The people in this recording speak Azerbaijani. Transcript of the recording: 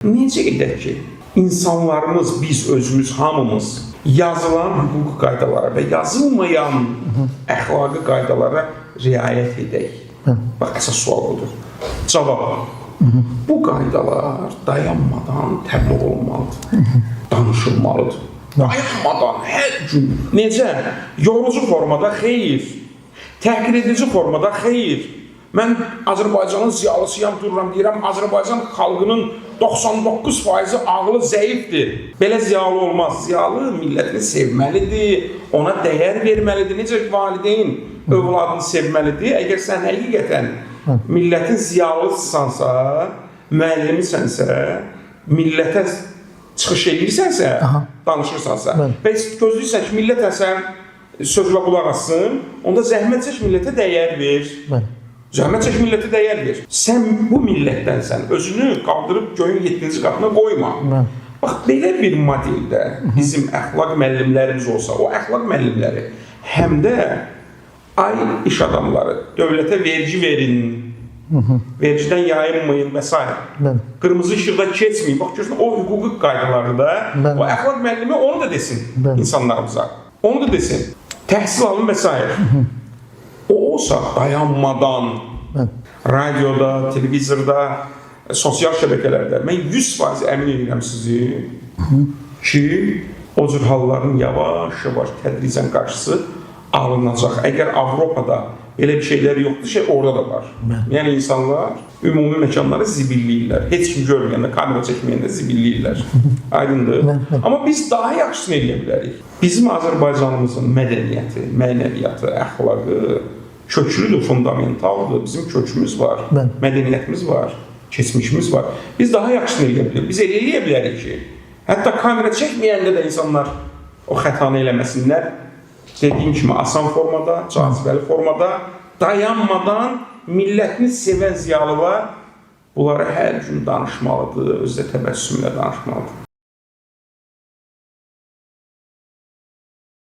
Necə edək ki, insanlarımız, biz özümüz, hamımız yazılan hüquq qaydalara və yazılmayan əxlaqi qaydalara riayət edək? Bax, əsas sual odur. Cavab, bu qaydalar dayanmadan təbliğ olmalıdır, danışılmalıdır. Dayanmadan hər gün, necə? Yorucu formada xeyir, təhqir edici formada xeyir. Mən Azərbaycanın ziyalısıyam, dururam, deyirəm, Azərbaycan xalqının 99% ağlı zəifdir. Belə ziyalı olmaz. Ziyalı millətini sevməlidir, ona dəyər verməlidir. Necə valideyn övladını sevməlidir? Əgər sən həqiqətən millətin ziyalısınsansa, müəllimisənsə, millətə çıxış edirsənsə, danışırsansa və gözləyirsən ki, millət sən sözlə qulaq assın, onda zəhmət çək millətə dəyər ver. Zəhmət çək millətə dəyər ver. Sən bu millətdənsən, özünü qaldırıb göyün 7-ci qatına qoyma. Bax, belə bir modeldə bizim əxlaq müəllimlərimiz olsa, o əxlaq müəllimləri həm də ay iş adamları, dövlətə vergi verin, vergidən yayınmayın və s. Qırmızı işıqda keçməyin. Bax, görürsən, o hüquqi qaydaları da, o əxlaq müəllimi onu da desin insanlarımıza. Onu da desin. Təhsil alın və s. O olsa dayanmadan radioda, televizorda, sosial şəbəkələrdə mən 100% əmin edirəm sizi ki, o cür halların yavaş-yavaş tədricən qarşısı alınacaq. Əgər Avropada elə bir şeylər yoxdursa, orada da var. Yəni insanlar ümumi məkanları zibilləyirlər. Heç kim görməyəndə, kamera çəkməyəndə zibilləyirlər. Aydındır. Amma biz daha yaxşısını eləyə bilərik. Bizim Azərbaycanımızın mədəniyyəti, mənəviyyatı, əxlaqı köklüdür, fundamentaldır. Bizim kökümüz var, mədəniyyətimiz var, keçmişimiz var. Biz daha yaxşısını eləyə bilərik. Biz eləyə bilərik ki, hətta kamera çəkməyəndə də insanlar o xətanı eləməsinlər. Dediyim kimi, asan formada, cazibəli formada, dayanmadan millətini sevən ziyalılar bunları hər gün danışmalıdır, özdə təbəssümlə danışmalıdır.